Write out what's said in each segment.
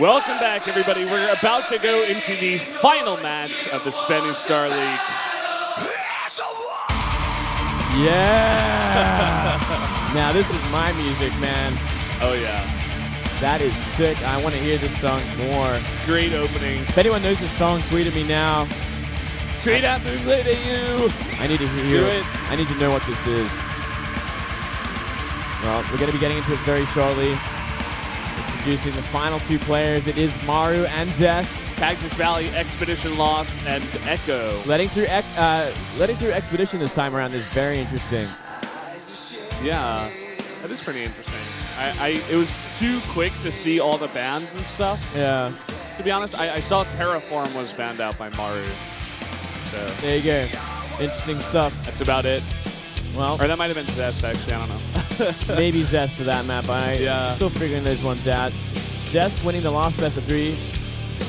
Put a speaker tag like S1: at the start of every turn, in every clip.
S1: Welcome back, everybody. We're about to go into the final match of the SBENU Star League.
S2: Yeah! Now this is my music, man.
S1: Oh, yeah.
S2: That is sick. I want to hear this song more.
S1: Great opening.
S2: If anyone knows this song, tweet at me now.
S1: Tweet at Moonlit AU.
S2: I need to hear it. I need to know what this is. Well, we're going to be getting into it very shortly. Introducing the final two players. It is Maru and Zest.
S1: Cactus Valley, Expedition Lost, and Echo.
S2: Letting through Expedition this time around is very interesting.
S1: Yeah, that is pretty interesting. It was too quick to see all the bans and stuff.
S2: Yeah.
S1: To be honest, I saw Terraform was banned out by Maru. So
S2: there you go. Interesting stuff.
S1: That's about it.
S2: Well,
S1: or that might have been Zest, actually. I don't know.
S2: Maybe Zest for that map. I'm still figuring those ones out. Zest winning the last best of 3.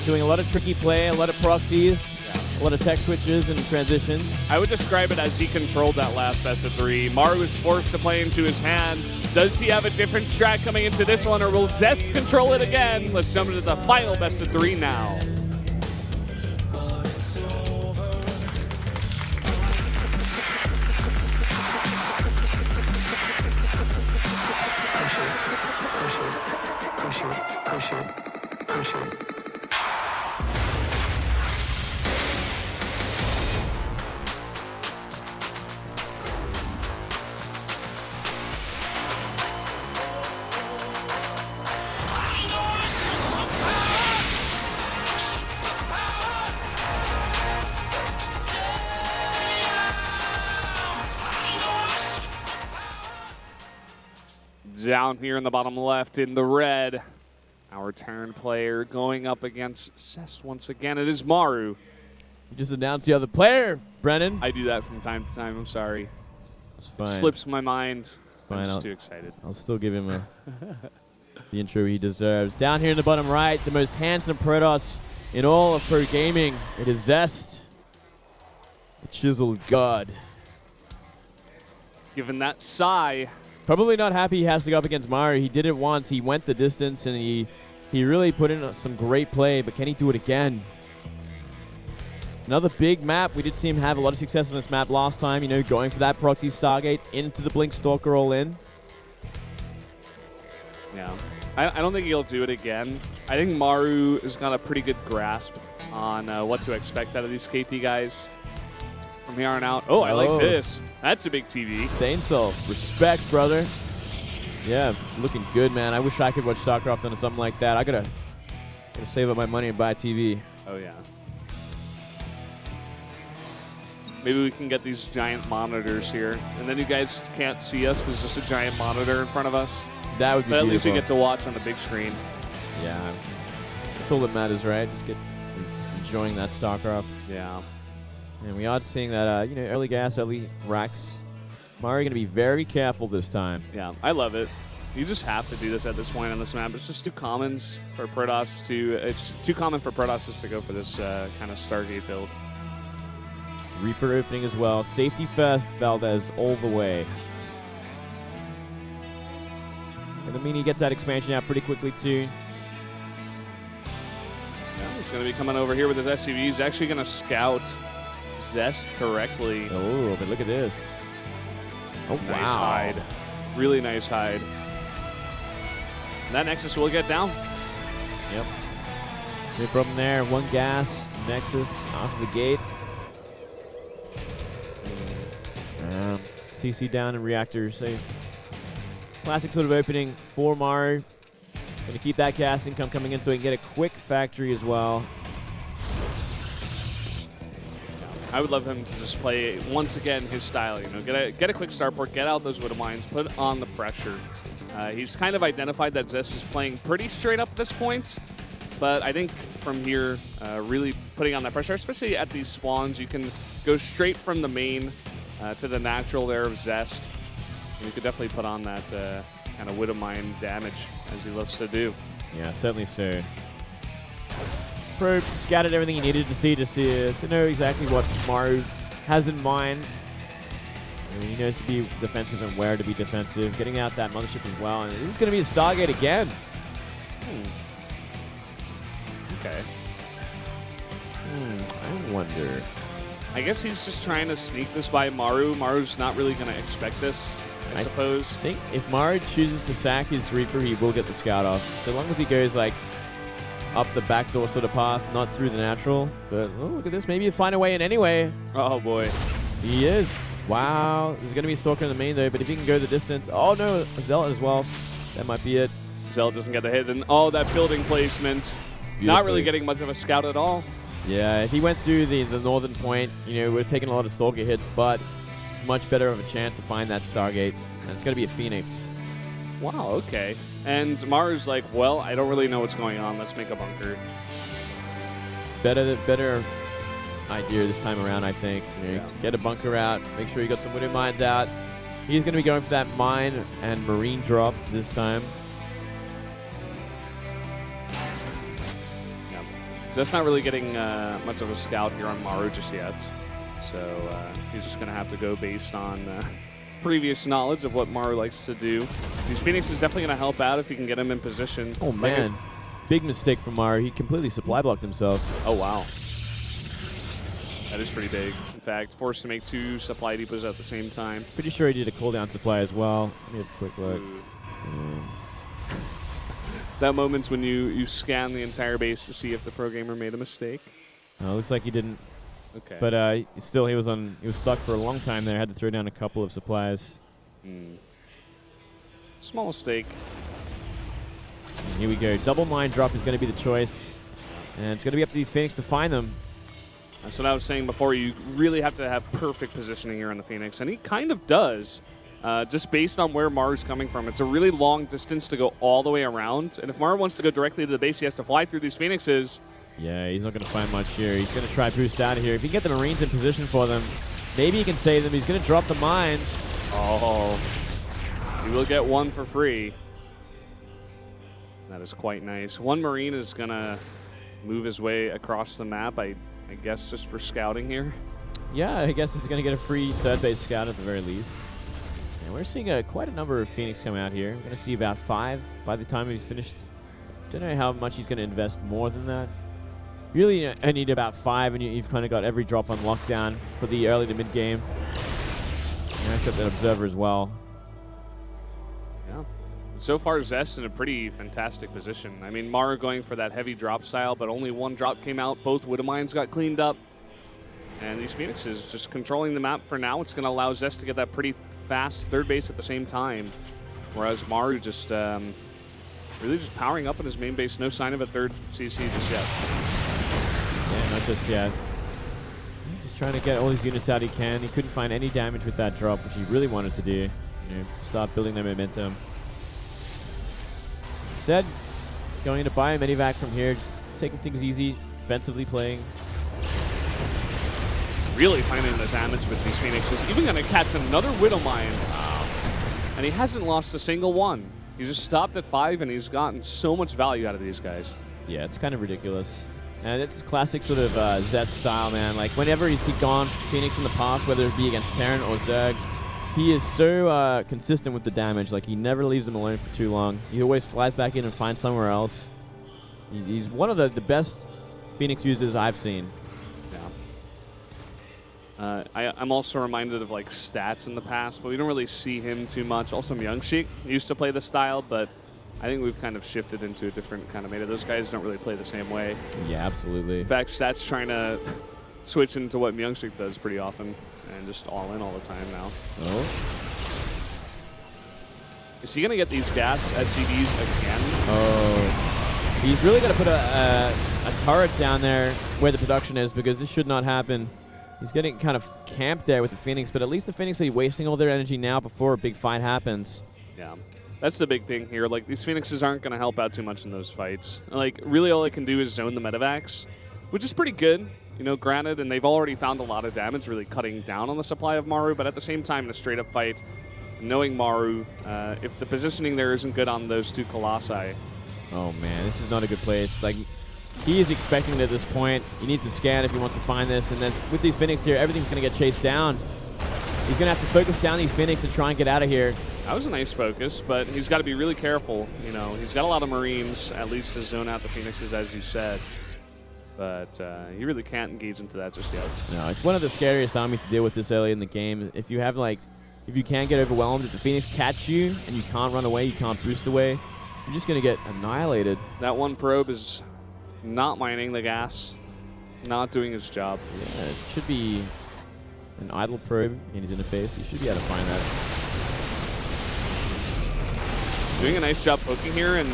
S2: Doing a lot of tricky play, a lot of proxies, a lot of tech switches and transitions.
S1: I would describe it as he controlled that last best of 3. Maru was forced to play into his hand. Does he have a different strat coming into this one, or will Zest control it again? Let's jump into the final best of 3 now.
S3: Push it.
S1: Down here in the bottom left in the red, our turn player going up against Zest once again. It is Maru.
S2: You just announced the other player, Brennan.
S1: I do that from time to time. I'm sorry.
S2: It's fine.
S1: It slips my mind.
S2: Fine.
S1: I'm just too excited.
S2: I'll still give him the intro he deserves. Down here in the bottom right, the most handsome Protoss in all of pro gaming. It is Zest, the chiseled god.
S1: Given that sigh.
S2: Probably not happy he has to go up against Maru. He did it once. He went the distance, and he really put in some great play, but can he do it again? Another big map. We did see him have a lot of success on this map last time, you know, going for that proxy Stargate into the Blink Stalker all in.
S1: Yeah. I don't think he'll do it again. I think Maru has got a pretty good grasp on what to expect out of these KT guys from here on out. Oh, I like this. That's a big TV.
S2: Sainso, respect, brother. Yeah, looking good, man. I wish I could watch Starcraft on something like that. I gotta save up my money and buy a TV.
S1: Oh, yeah. Maybe we can get these giant monitors here. And then you guys can't see us. There's just a giant monitor in front of us.
S2: That would be beautiful.
S1: But at least we get to watch on the big screen.
S2: Yeah. That's all that matters, right? Just enjoying that Starcraft.
S1: Yeah.
S2: And we are seeing that, you know, early gas, early racks. Maru going to be very careful this time.
S1: Yeah, I love it. You just have to do this at this point on this map. It's just too common for Protoss to go for this kind of Stargate build.
S2: Reaper opening as well. Safety first, Valdez all the way. And the Mini gets that expansion out pretty quickly too.
S1: Yeah, he's going to be coming over here with his SCV. He's actually going to scout Zest correctly.
S2: Oh, but look at this. Oh,
S1: nice
S2: wow.
S1: hide. Really nice hide. And that Nexus will get down.
S2: Yep. No problem there. One gas. Nexus off the gate. CC down and reactor safe. Classic sort of opening for Maru. Going to keep that gas income coming in so he can get a quick factory as well.
S1: I would love him to just play, once again, his style. You know, get a quick starport, get out those Widow Mines, put on the pressure. He's kind of identified that Zest is playing pretty straight up at this point, but I think from here, really putting on that pressure, especially at these spawns, you can go straight from the main to the natural there of Zest. And you could definitely put on that kind of Widow Mine damage, as he loves to do.
S2: Yeah, certainly so. Probe scattered everything he needed to know exactly what Maru has in mind. I mean, he knows to be defensive and where to be defensive. Getting out that mothership as well. And this is going to be a Stargate again.
S1: Okay.
S2: I wonder.
S1: I guess he's just trying to sneak this by Maru. Maru's not really going to expect this, I suppose.
S2: I think if Maru chooses to sack his Reaper, he will get the scout off. So long as he goes like up the backdoor sort of path, not through the natural. But oh, look at this. Maybe he'll find a way in anyway.
S1: Oh, boy.
S2: He is. Wow. There's going to be a Stalker in the main, though. But if he can go the distance. Oh, no. A Zealot as well. That might be it.
S1: Zealot doesn't get the hit. And oh, that building placement. Not really getting much of a scout at all.
S2: Yeah, if he went through the northern point, you know, we're taking a lot of Stalker hits, but much better of a chance to find that Stargate. And it's going to be a Phoenix.
S1: Wow, okay. And Maru's like, well, I don't really know what's going on. Let's make a bunker.
S2: Better idea this time around, I think. You know, get a bunker out. Make sure you got some Widow Mines out. He's going to be going for that mine and marine drop this time.
S1: Zest not really getting much of a scout here on Maru just yet. So he's just going to have to go based on previous knowledge of what Maru likes to do. These Phoenix is definitely going to help out if you can get him in position.
S2: Oh, man. Big mistake from Maru. He completely supply blocked himself.
S1: Oh, wow. That is pretty big. In fact, forced to make 2 supply depots at the same time.
S2: Pretty sure he did a cooldown supply as well. Let me have a quick look.
S1: That moment when you scan the entire base to see if the pro gamer made a mistake.
S2: Looks like he didn't.
S1: Okay.
S2: But still, he was stuck for a long time there. Had to throw down a couple of supplies.
S1: Small mistake.
S2: And here we go. Double mine drop is going to be the choice. And it's going to be up to these Phoenix to find them.
S1: That's what I was saying before. You really have to have perfect positioning here on the Phoenix. And he kind of does. Just based on where Maru's coming from. It's a really long distance to go all the way around. And if Maru wants to go directly to the base, he has to fly through these Phoenixes.
S2: Yeah, he's not going to find much here. He's going to try boost out of here. If he can get the Marines in position for them, maybe he can save them. He's going to drop the mines.
S1: Oh, he will get 1 for free. That is quite nice. 1 Marine is going to move his way across the map, I guess just for scouting here.
S2: Yeah, I guess he's going to get a free third base scout at the very least. And we're seeing quite a number of Phoenix come out here. We're going to see about 5 by the time he's finished. Don't know how much he's going to invest more than that. Really, I need about 5, and you've kind of got every drop on lockdown for the early to mid game. And I've got that Observer as well.
S1: Yeah. So far, Zest in a pretty fantastic position. I mean, Maru going for that heavy drop style, but only 1 drop came out. Both Widow Mines got cleaned up. And these Phoenixes just controlling the map for now. It's going to allow Zest to get that pretty fast third base at the same time. Whereas Maru just really just powering up in his main base. No sign of a third CC just yet.
S2: Yeah, not just yet. Just trying to get all these units out he can. He couldn't find any damage with that drop, which he really wanted to do. You know, start building their momentum. Instead, going into buy a medivac from here, just taking things easy, defensively playing.
S1: Really finding the damage with these Phoenixes. Even going to catch another Widow Mine. Wow. And he hasn't lost a single one. He just stopped at 5, and he's gotten so much value out of these guys.
S2: Yeah, it's kind of ridiculous. And it's classic sort of Zest style, man. Like, whenever he's gone Phoenix in the past, whether it be against Terran or Zerg, he is so consistent with the damage. Like, he never leaves them alone for too long. He always flies back in and finds somewhere else. He's one of the best Phoenix users I've seen.
S1: I'm also reminded of like Stats in the past, but we don't really see him too much. Also, Myungshik used to play the style, but I think we've kind of shifted into a different kind of meta. Those guys don't really play the same way.
S2: Yeah, absolutely.
S1: In fact, Stats trying to switch into what Myungshik does pretty often and just all in all the time now.
S2: Oh.
S1: Is he going to get these gas SCVs again?
S2: Oh. He's really going to put a turret down there where the production is, because this should not happen. He's getting kind of camped there with the Phoenix, but at least the Phoenix are wasting all their energy now before a big fight happens.
S1: Yeah, that's the big thing here. Like, these Phoenixes aren't going to help out too much in those fights. Like, really all they can do is zone the medevacs, which is pretty good, you know, granted, and they've already found a lot of damage really cutting down on the supply of Maru, but at the same time in a straight-up fight, knowing Maru, if the positioning there isn't good on those 2 Colossi.
S2: Oh, man, this is not a good place. Like, he is expecting it at this point. He needs to scan if he wants to find this. And then with these Phoenix here, everything's going to get chased down. He's going to have to focus down these Phoenix and try and get out of here.
S1: That was a nice focus, but he's got to be really careful. You know, he's got a lot of Marines, at least to zone out the Phoenixes, as you said. but you really can't engage into that just yet.
S2: No, it's one of the scariest armies to deal with this early in the game. If you have if you can get overwhelmed, if the Phoenix catch you and you can't run away, you can't boost away, you're just going to get annihilated.
S1: That one probe is not mining the gas, not doing his job.
S2: Yeah, it should be an idle probe in his interface. You should be able to find that.
S1: Doing a nice job poking here and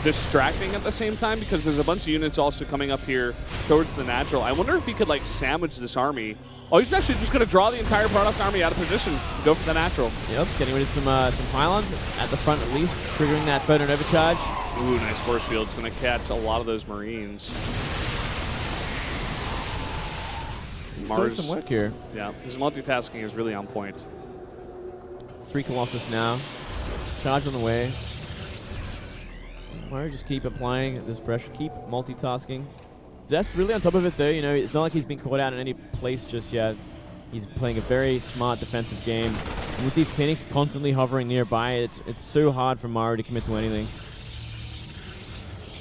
S1: distracting at the same time because there's a bunch of units also coming up here towards the natural. I wonder if he could like sandwich this army. Oh, he's actually just going to draw the entire Protoss army out of position, go for the natural.
S2: Yep, getting rid of some pylons at the front at least, triggering that photon overcharge.
S1: Ooh, nice force field. It's going to catch a lot of those Marines.
S2: He's doing some work here.
S1: Yeah, his multitasking is really on point.
S2: 3 Colossus now. Charge on the way. Maru just keep applying this pressure, keep multitasking. Zest really on top of it though, you know, it's not like he's been caught out in any place just yet. He's playing a very smart defensive game. And with these Phoenix constantly hovering nearby, it's so hard for Maru to commit to anything.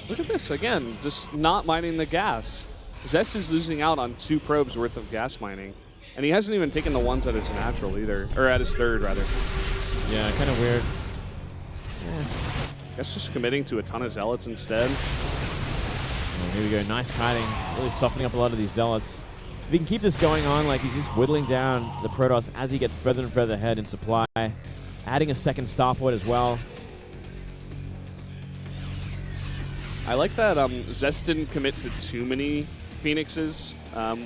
S1: Look at this, again, just not mining the gas. Zest is losing out on 2 probes worth of gas mining. And he hasn't even taken the ones at his natural either, or at his third rather.
S2: Yeah, kind of weird. Yeah.
S1: I guess just committing to a ton of Zealots instead.
S2: Oh, here we go, nice kiting, really softening up a lot of these Zealots. If he can keep this going on, like he's just whittling down the Protoss as he gets further and further ahead in supply, adding a second starport as well.
S1: I like that Zest didn't commit to too many Phoenixes.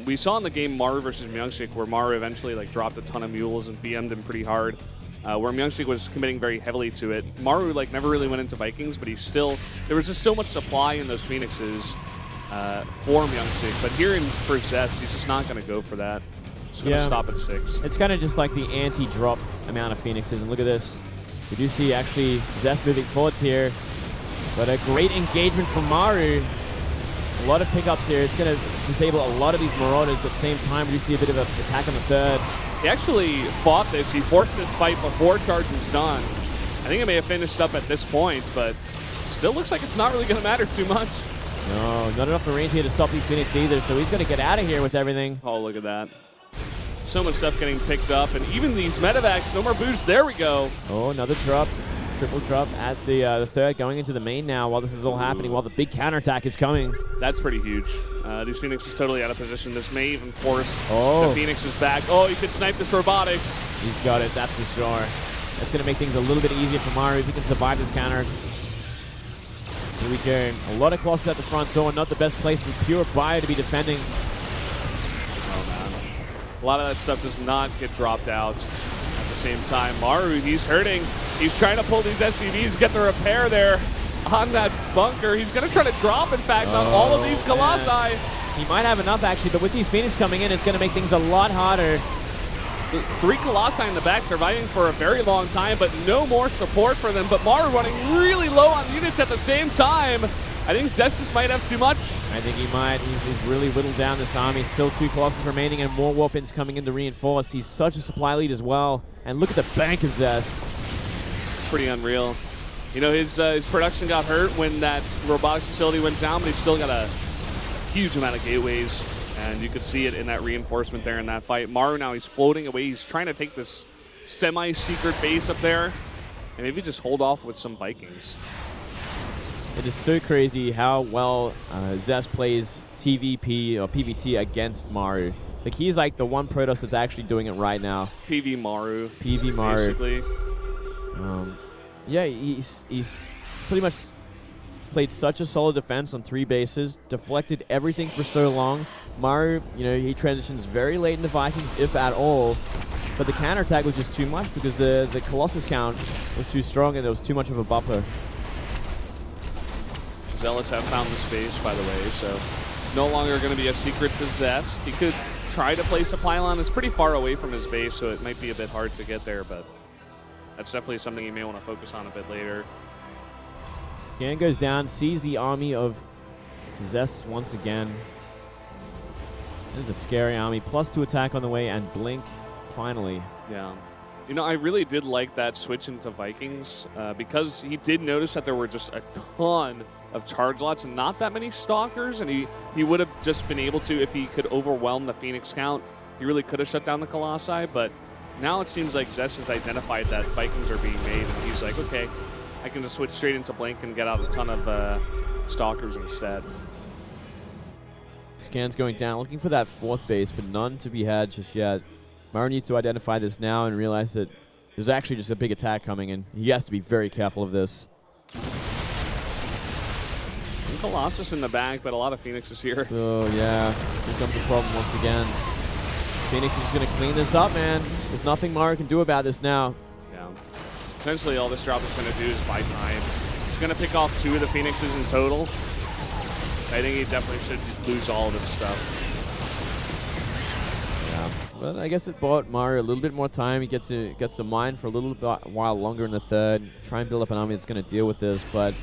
S1: We saw in the game Maru versus Myungshik where Maru eventually like dropped a ton of mules and BM'd him pretty hard. Where Myungshik was committing very heavily to it. Maru like never really went into Vikings, but there was just so much supply in those Phoenixes for Myungshik. But here for Zest, he's just not going to go for that. Just going to stop at 6.
S2: It's kind of just like the anti-drop amount of Phoenixes. And look at this. We do see actually Zest moving forwards here. But a great engagement from Maru. A lot of pickups here. It's going to disable a lot of these Marauders at the same time. We do see a bit of an attack on the third.
S1: He actually fought this. He forced this fight before charge was done. I think it may have finished up at this point, but still looks like it's not really going to matter too much.
S2: No, not enough range here to stop these Phoenix either, so he's going to get out of here with everything.
S1: Oh, look at that. So much stuff getting picked up, and even these medevacs, no more boost. There we go.
S2: Oh, another drop. Triple drop at the third, going into the main now while this is all happening, while the big counterattack is coming.
S1: That's pretty huge. These Phoenix is totally out of position. This may even force the Phoenix's back. Oh, you could snipe this robotics.
S2: He's got it, that's for sure. That's going to make things a little bit easier for Maru if he can survive this counter. Here we go. A lot of Colossus at the front door. Not the best place for pure Bio to be defending.
S1: Oh, man. A lot of that stuff does not get dropped out. Same time, Maru, he's hurting. He's trying to pull these SCVs, get the repair there on that bunker. He's going to try to drop, in fact, on all of these Colossi.
S2: Man. He might have enough, actually, but with these Phoenix coming in, it's going to make things a lot harder.
S1: 3 Colossi in the back surviving for a very long time, but no more support for them. But Maru running really low on units at the same time. I think Zest just might have too much.
S2: I think he might. He's really whittled down this army. Still 2 Colossus remaining and more weapons coming in to reinforce. He's such a supply lead as well. And look at the bank of Zest.
S1: Pretty unreal. You know, his production got hurt when that robotics facility went down, but he's still got a huge amount of gateways. And you could see it in that reinforcement there in that fight. Maru now, he's floating away. He's trying to take this semi-secret base up there and maybe just hold off with some Vikings.
S2: It is so crazy how well Zest plays TVP or PVT against Maru. Like, he's like the one Protoss that's actually doing it right now.
S1: PV Maru.
S2: PV Maru.
S1: Basically.
S2: Yeah, he's pretty much played such a solid defense on 3 bases, deflected everything for so long. Maru, you know, he transitions very late into Vikings, if at all. But the counterattack was just too much because the Colossus count was too strong and there was too much of a buffer.
S1: Zealots have found the space, by the way, so no longer going to be a secret to Zest. He could try to place a pylon. It's pretty far away from his base, so it might be a bit hard to get there, but that's definitely something you may want to focus on a bit later.
S2: Gan goes down, sees the army of Zest once again. This is a scary army. +2 attack on the way, and Blink, finally.
S1: Yeah. You know, I really did like that switch into Vikings because he did notice that there were just a ton of charge lots and not that many stalkers, and he would have just been able to, if he could overwhelm the Phoenix count, he really could have shut down the Colossi, but now it seems like Zest has identified that Vikings are being made, and he's like, okay, I can just switch straight into Blink and get out a ton of stalkers instead.
S2: Scans going down, looking for that 4th base, but none to be had just yet. Maru needs to identify this now and realize that there's actually just a big attack coming, and he has to be very careful of this.
S1: Colossus in the back, but a lot of Phoenixes here.
S2: Oh, yeah. Here comes the problem once again. Phoenix is just going to clean this up, man. There's nothing Maru can do about this now.
S1: Yeah. Essentially, all this drop is going to do is buy time. He's going to pick off 2 of the Phoenixes in total. I think he definitely should lose all of this stuff.
S2: Yeah. But I guess it bought Maru a little bit more time. He gets to mine for a little while longer in the 3rd. Try and build up an army that's going to deal with this, but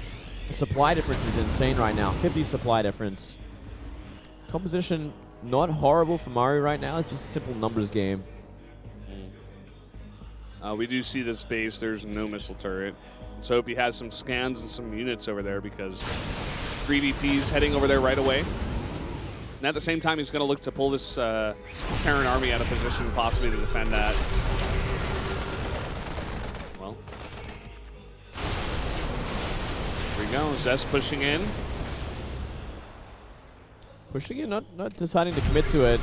S2: the supply difference is insane right now. 50 supply difference. Composition not horrible for Maru right now. It's just a simple numbers game.
S1: We do see this base. There's no missile turret. Let's hope he has some scans and some units over there because 3DT's heading over there right away. And at the same time, he's going to look to pull this Terran army out of position, possibly to defend that. Well, here we go. Zest pushing in.
S2: Pushing in, not deciding to commit to it.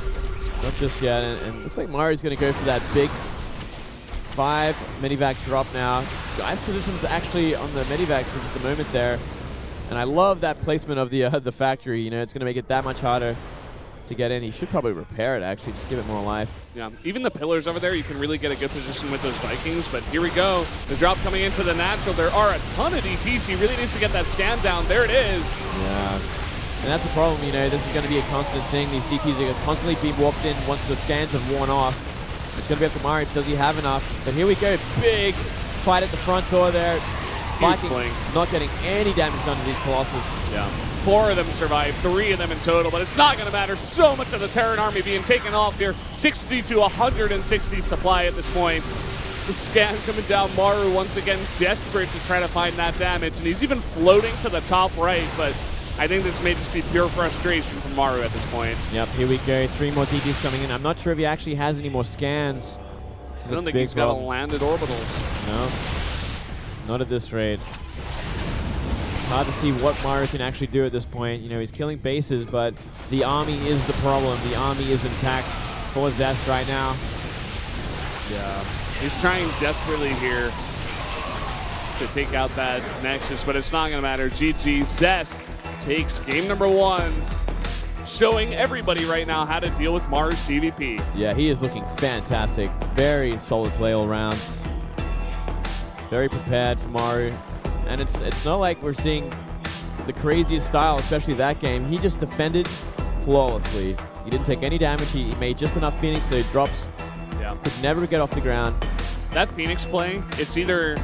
S2: Not just yet. And looks like Maru's going to go for that big 5 medivac drop now. Guy's position's actually on the medivacs for just a moment there. And I love that placement of the factory. You know, it's going to make it that much harder to get in. He should probably repair it, actually, just give it more life.
S1: Yeah, even the pillars over there, you can really get a good position with those Vikings. But here we go. The drop coming into the natural. There are a ton of DTs. He really needs to get that scan down. There it is.
S2: Yeah. And that's the problem, you know, this is going to be a constant thing. These DTs are going to constantly be warped in once the scans have worn off. It's going to be up to Maru. Does he have enough? But here we go. Big fight at the front door there. Vikings not getting any damage done to these Colossus.
S1: Yeah. 4 of them survive, 3 of them in total, but it's not going to matter. So much of the Terran army being taken off here. 60 to 160 supply at this point. The scan coming down. Maru once again desperate to try to find that damage, and he's even floating to the top right, but I think this may just be pure frustration from Maru at this point.
S2: Yep, here we go. 3 more DTs coming in. I'm not sure if he actually has any more scans.
S1: I don't think he's got a landed orbital.
S2: No, not at this rate. It's hard to see what Maru can actually do at this point. You know, he's killing bases, but the army is the problem. The army is intact for Zest right now.
S1: Yeah, he's trying desperately here to take out that Nexus, but it's not going to matter. GG. Zest takes game number 1, showing everybody right now how to deal with Maru's TVP.
S2: Yeah, he is looking fantastic. Very solid play all around. Very prepared for Maru. And it's not like we're seeing the craziest style, especially that game. He just defended flawlessly. He didn't take any damage. He made just enough Phoenix so he drops.
S1: Yeah.
S2: Could never get off the ground.
S1: That Phoenix play, it's either,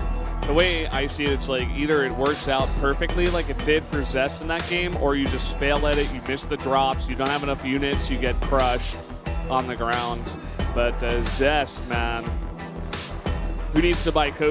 S1: the way I see it, it's like either it works out perfectly like it did for Zest in that game, or you just fail at it, you miss the drops, you don't have enough units, you get crushed on the ground. But Zest, man, who needs to buy coach?